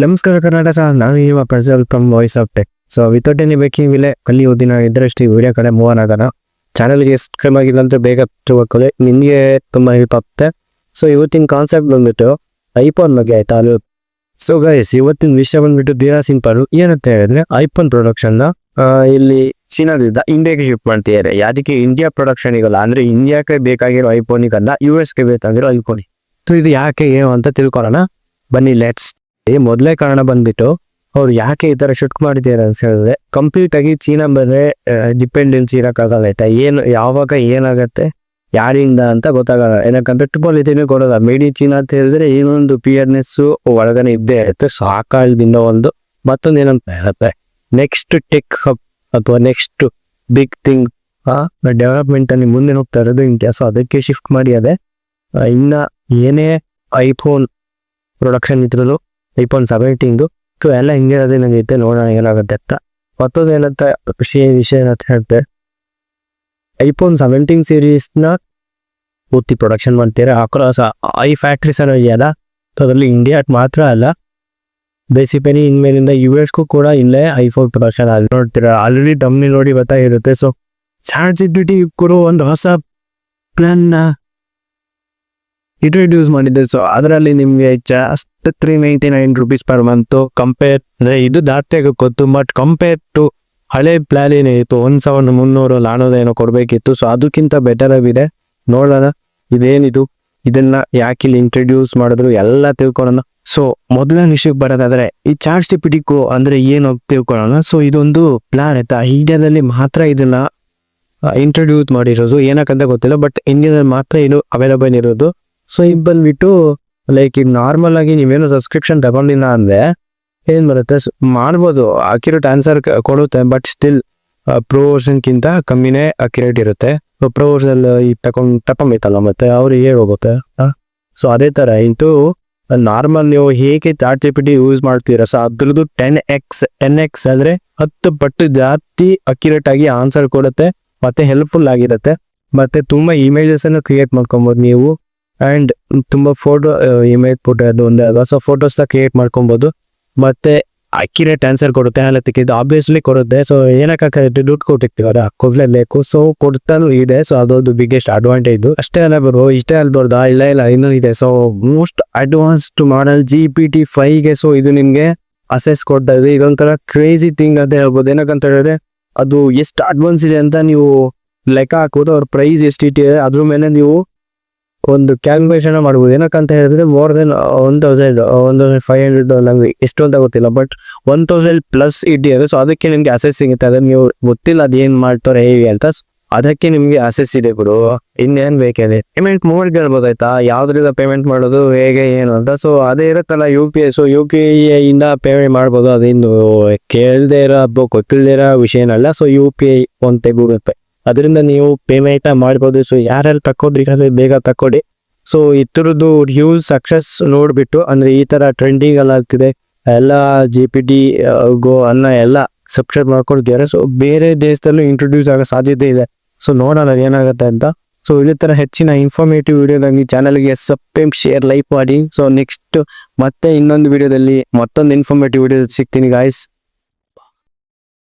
ನಮಸ್ಕಾರ ಕರ್ನಾಟಕ, ನಾನು ಇವಾಗ Prajwal from voice of tech. So without any ಬೇಕಿಂಗ್ ವಿಲೆ ಕಲಿಯೋದಿನ ಇದರಷ್ಟು ಈ ವಿಡಿಯೋ ಕಡೆ ಮೂವ್ ಆಗೋಣ. ಚಾನಲ್ಗೆ ಸಬ್ಸ್ಕ್ರೈಬ್ ಆಗಿಲ್ಲ ಅಂದರೆ ಬೇಗ ಹಾಕೊಳ್ಳಿ, ನಿಮಗೆ ತುಂಬ ಹೆಲ್ಪ್ ಆಗುತ್ತೆ. ಸೊ ಇವತ್ತಿನ ಕಾನ್ಸೆಪ್ಟ್ ಬಂದ್ಬಿಟ್ಟು ಐಫೋನ್ ಬಗ್ಗೆ ಆಯ್ತಾ. ಅದು ಸೊ ಗೈಸ್, ಇವತ್ತಿನ ವಿಷಯ ಬಂದ್ಬಿಟ್ಟು ತೀರಾ ಸಿಂಪಲ್. ಏನಂತ ಹೇಳಿದ್ರೆ, ಐಫೋನ್ ಪ್ರೊಡಕ್ಷನ್ನ ಇಲ್ಲಿ ಚೀನಾದಿಂದ ಇಂಡಿಯಾಗೆ ಶಿಫ್ಟ್ ಮಾಡ್ತಿದ್ದಾರೆ. ಯಾದಕ್ಕೆ ಇಂಡಿಯಾ ಪ್ರೊಡಕ್ಷನ್ ಈಗಲ್ಲ, ಅಂದರೆ ಇಂಡಿಯಾಕ್ಕೆ ಬೇಕಾಗಿರೋ ಐಫೋನಿಗಲ್ಲ, US ಗೆ ಬೇಕಾಗಿರೋ ಐಫೋನ್. ಸೊ ಇದು ಯಾಕೆ ಏನು ಅಂತ ತಿಳ್ಕೊಳ್ಳೋಣ ಬನ್ನಿ, ಲೆಟ್ಸ್. ಮೊದಲೇ ಕಾರಣ ಬಂದ್ಬಿಟ್ಟು ಅವ್ರು ಯಾಕೆ ಈ ತರ ಶಿಫ್ಟ್ ಮಾಡಿದ್ದಾರೆ ಅಂತ ಹೇಳಿದ್ರೆ, ಕಂಪ್ಲೀಟ್ ಆಗಿ ಚೀನಾ ಮೇಲೆ ಡಿಪೆಂಡೆನ್ಸಿ ಇರೋಕ್ಕಾಗಲ್ಲ ಆಯ್ತಾ. ಏನು ಯಾವಾಗ ಏನಾಗತ್ತೆ ಯಾರಿಂದ ಅಂತ ಗೊತ್ತಾಗಲ್ಲ. ಏನಕ್ಕಂದ್ರೆ ಟ್ರಿಪಲ್ ಇದೀನಿ ಕೊಡೋಲ್ಲ. ಮೇಡ್ ಇನ್ ಚೀನಾ ಅಂತ ಹೇಳಿದ್ರೆ ಏನೊಂದು ಪಿಯರ್ನೆಸ್ ಒಳಗನೆ ಇದ್ದೇ ಇರುತ್ತೆ. ಸೊ ಆ ಕಾಲದಿಂದ ಮತ್ತೊಂದು ಏನಂತ ಹೇಳುತ್ತೆ, ನೆಕ್ಸ್ಟ್ ಟೆಕ್ ಹಬ್ ಅಥವಾ ನೆಕ್ಸ್ಟ್ ಬಿಗ್ ಥಿಂಗ್ ಡೆವಲಪ್ಮೆಂಟ್ ಅಲ್ಲಿ ಮುಂದೆ ಹೋಗ್ತಾ ಇರೋದು ಇಂಡಿಯಾ. ಸೊ ಅದಕ್ಕೆ ಶಿಫ್ಟ್ ಮಾಡಿ ಅದೇ ಇನ್ನ ಏನೇ ಐಫೋನ್ ಪ್ರೊಡಕ್ಷನ್ ಇದ್ರು ಐಫೋನ್ 17 ಸೊ ಎಲ್ಲ ಹಿಂಗೆ ಅದೇ ನನಗೈತೆ, ನೋಡೋಣ ಏನಾಗುತ್ತೆ ಅಂತ. ಮತ್ತೊಂದು ಏನಂತ ವಿಷಯ ಏನಂತ ಹೇಳ್ತೆ, ಐಫೋನ್ 17 ಸೀರೀಸ್ನ ಪೂರ್ತಿ ಪ್ರೊಡಕ್ಷನ್ ಮಾಡ್ತಾರೆ ಅಕ್ರಾಸ್ ಫ್ಯಾಕ್ಟ್ರೀಸ್ ಅನ್ನೋ ಇದೆಯಲ್ಲ. ಸೊ ಅದರಲ್ಲಿ ಇಂಡಿಯಾ ಮಾತ್ರ ಅಲ್ಲ, ಬೇಸಿಕಲಿ ಇನ್ಮೇಲಿಂದ US ಕೂಡ ಇಲ್ಲೇ ಐಫೋನ್ ಪ್ರೊಡಕ್ಷನ್ ಅಲ್ಲಿ ನೋಡ್ತೀರಾ. ಆಲ್ರೆಡಿ ಡಮ್ನಿ ನೋಡಿ ಗೊತ್ತಾಗಿರುತ್ತೆ. ಸೊ ChatGPT ಕೂಡ ಒಂದು ಹೊಸ ಪ್ಲಾನ್ನ ಇಂಟ್ರೊಡ್ಯೂಸ್ ಮಾಡಿದ್ದೆ. ಸೊ ಅದರಲ್ಲಿ ನಿಮಗೆ ಜಸ್ಟ್ $399 ಪರ್ ಮಂತು ಕಂಪೇರ್, ಅಂದರೆ ಇದು ಜಾಸ್ತಿಯಾಗಿ ಗೊತ್ತು, ಬಟ್ ಕಂಪೇರ್ ಟು ಹಳೆ ಪ್ಲಾನ್ ಏನಿತ್ತು 1300-400 ಏನೋ ಕೊಡಬೇಕಿತ್ತು. ಸೊ ಅದಕ್ಕಿಂತ ಬೆಟರ್ ಆಗಿದೆ. ನೋಡೋಣ ಇದೇನಿದು, ಇದನ್ನ ಯಾಕೆ ಇಲ್ಲಿ ಇಂಟ್ರೊಡ್ಯೂಸ್ ಮಾಡಿದ್ರು ಎಲ್ಲ ತಿಳ್ಕೊಳ್ಳೋಣ. ಸೊ ಮೊದಲನೇ ವಿಷಯಕ್ಕೆ ಬರೋದಾದ್ರೆ, ಈ ChatGPT ಅಂದ್ರೆ ಏನು ತಿಳ್ಕೊಳ್ಳೋಣ. ಸೊ ಇದೊಂದು ಪ್ಲಾನ್ ಆಯ್ತಾ, ಇಂಡಿಯಾದಲ್ಲಿ ಮಾತ್ರ ಇದನ್ನ ಇಂಟ್ರೊಡ್ಯೂಸ್ ಮಾಡಿರೋದು. ಏನಕ್ಕಂತ ಗೊತ್ತಿಲ್ಲ, ಬಟ್ ಇಂಡಿಯಾದಲ್ಲಿ ಮಾತ್ರ ಇದು ಅವೈಲಬಲ್ ಇರೋದು. ಸೊ ಇದು ಬಂದ್ಬಿಟ್ಟು ಲೈಕ್ ಈಗ ನಾರ್ಮಲ್ ಆಗಿ ನೀವೇನು ಸಬ್ಸ್ಕ್ರಿಪ್ಷನ್ ತಗೊಂಡಿಲ್ಲ ಅಂದ್ರೆ ಏನ್ ಬರುತ್ತೆ, ಮಾಡ್ಬೋದು, ಅಕ್ಯುರೇಟ್ ಆನ್ಸರ್ ಕೊಡುತ್ತೆ, ಬಟ್ ಸ್ಟಿಲ್ ಪ್ರೋ ವರ್ಷನ್ಗಿಂತ ಕಮ್ಮಿನೇ ಅಕ್ಯುರೇಟ್ ಇರುತ್ತೆ. ಪ್ರೋ ವರ್ಷನ್ ಈ ತಗೊಂಬೇಕಲ್ಲ, ಮತ್ತೆ ಅವ್ರಿಗೆ ಹೋಗುತ್ತೆ. ಸೊ ಅದೇ ತರ ಇಂಟು ನಾರ್ಮಲ್ ನೀವು ಹೇಗೆ ChatGPT ಯೂಸ್ ಮಾಡ್ತೀರಾ, ಸೊ ಅದ್ರದ್ದು 10x ಅಂದ್ರೆ 10 ಪಟ್ಟು ಜಾಸ್ತಿ ಅಕ್ಯುರೇಟ್ ಆಗಿ ಆನ್ಸರ್ ಕೊಡುತ್ತೆ, ಮತ್ತೆ ಹೆಲ್ಪ್ಫುಲ್ ಆಗಿರುತ್ತೆ. ಮತ್ತೆ ತುಂಬಾ ಇಮೇಜಸ್ ಅನ್ನು ಕ್ರಿಯೇಟ್ ಮಾಡ್ಕೊಬೋದು ನೀವು, ಅಂಡ್ ತುಂಬಾ ಇಮೇಜ್ ಫೋಟೋ ಅದು ಒಂದು ಹೊಸ ಫೋಟೋಸ್ನ ಕ್ರಿಯೇಟ್ ಮಾಡ್ಕೊಬೋದು, ಮತ್ತೆ ಅಕ್ಯುರೇಟ್ ಆನ್ಸರ್ ಕೊಡುತ್ತೆ. ಇದು ಆಬ್ವಿಯಸ್ಲಿ ಕೊಡುತ್ತೆ. ಸೊ ಏನಕ್ಕೆ ದುಡ್ಡು ಕೊಟ್ಟಿರ್ತೀವಲ್ಲ, ಕೊಡ್ಲೇಬೇಕು. ಸೊ ಕೊಡ್ತಾನು ಇದೆ. ಸೊ ಅದೊಂದು ಬಿಗ್ಗೆಸ್ಟ್ ಅಡ್ವಾಂಟೇಜ್. ಅಷ್ಟೇ ಅಲ್ಲ ಬರೋ, ಇಷ್ಟೇ ಅಲ್ಬಾರ್ದಾ, ಇಲ್ಲ ಇನ್ನೂ ಇದೆ. ಸೊ ಮೋಸ್ಟ್ ಅಡ್ವಾನ್ಸ್ಡ್ ಮಾಡಲ್ GPT-5ಗೆ ಸೊ ಇದು ನಿಮ್ಗೆ ಅಸೆಸ್ ಕೊಡ್ತಾ ಇದೆ. ಇದೊಂಥರ ಕ್ರೇಜಿ ಥಿಂಗ್ ಅಂತ ಹೇಳ್ಬೋದು. ಏನಕ್ಕಂತ ಹೇಳಿದ್ರೆ, ಅದು ಎಷ್ಟು ಅಡ್ವಾನ್ಸ್ ಇದೆ ಅಂತ ನೀವು ಲೆಕ್ಕ ಹಾಕೋದು, ಅವ್ರ ಪ್ರೈಸ್ ಎಷ್ಟಿಟ್ಟಿದೆ ಅದ್ರ ಮೇಲೆ ನೀವು ಒಂದು ಕ್ಯಾಲ್ಕುಲೇಷನ್ ಮಾಡ್ಬೋದು. ಏನಕ್ಕಂತ ಹೇಳಿದ್ರೆ ಮೋರ್ ದೆನ್ 1500 ನಂಗೆ ಎಷ್ಟು ಅಂತ ಗೊತ್ತಿಲ್ಲ, ಬಟ್ 1000+ ಇಟ್ಟಿದೆ. ಸೊ ಅದಕ್ಕೆ ನಿಮ್ಗೆ ಅಸೆಸ್ ಸಿಗುತ್ತೆ. ಅದ್ರ ನೀವು ಗೊತ್ತಿಲ್ಲ ಅದೇನ್ ಮಾಡ್ತಾರೆ ಹೇಗೆ ಅಂತ, ಅದಕ್ಕೆ ನಿಮ್ಗೆ ಅಸೆಸ್ ಇದೆ ಗುರು. ಇನ್ನೇನ್ ಬೇಕಿದೆ, ಪೇಮೆಂಟ್ ಮೂಮೆಂಟ್ ಕೇಳ್ಬೋದಾಯ್ತಾ, ಯಾವ್ದ್ರಿಂದ ಪೇಮೆಂಟ್ ಮಾಡೋದು ಹೇಗೆ ಏನು ಅಂತ. ಸೊ ಅದೇ ಇರುತ್ತಲ್ಲ UPI. ಸೊ UPI ಇಂದ ಪೇಮೆಂಟ್ ಮಾಡ್ಬೋದು. ಅದೇನು ಕೇಳದೇ ಇರೋ ಗೊತ್ತಿಲ್ಲದೇ ಇರೋ ವಿಷಯ ಏನಲ್ಲ. So UPI PhonePe Google pay ಅದರಿಂದ ನೀವು ಪೇಮೆಂಟ್ ಮಾಡ್ಬೋದು. ಸೊ ಯಾರ್ಯಾರು ತಕ್ಕೊಡ್ರಿ ಬೇಗ ತಕ್ಕೊಡಿ. ಸೊ ಇತರದ್ದು ಹ್ಯೂಜ್ ಸಕ್ಸಸ್ ನೋಡ್ಬಿಟ್ಟು, ಅಂದ್ರೆ ಈ ತರ ಟ್ರೆಂಡಿಂಗ್ ಎಲ್ಲ ಆಗ್ತಿದೆ, ಎಲ್ಲ GPT ಗೋ ಅನ್ನ ಎಲ್ಲ ಸಬ್ಸ್ಕ್ರೈಬ್ ಮಾಡ್ಕೊಳ್ತಿದ್ದಾರೆ. ಸೊ ಬೇರೆ ದೇಶದಲ್ಲೂ ಇಂಟ್ರೊಡ್ಯೂಸ್ ಆಗೋ ಸಾಧ್ಯತೆ ಇದೆ. ಸೊ ನೋಡೋಣ ಏನಾಗುತ್ತೆ ಅಂತ. ಸೊ ಇದೇ ತರ ಹೆಚ್ಚಿನ ಇನ್ಫಾರ್ಮೇಟಿವ್ ವಿಡಿಯೋದಾಗಿ ಚಾನಲ್ಗೆ ಸಬ್ಸ್ಕ್ರೈಬ್, ಶೇರ್, ಲೈಕ್ ಮಾಡಿ. ಸೊ ನೆಕ್ಸ್ಟ್ ಮತ್ತೆ ಇನ್ನೊಂದು ವಿಡಿಯೋದಲ್ಲಿ ಮತ್ತೊಂದು ಇನ್ಫಾರ್ಮೇಟಿವ್ ವಿಡಿಯೋ ಸಿಗ್ತೀನಿ ಗಾಯ್ಸ್.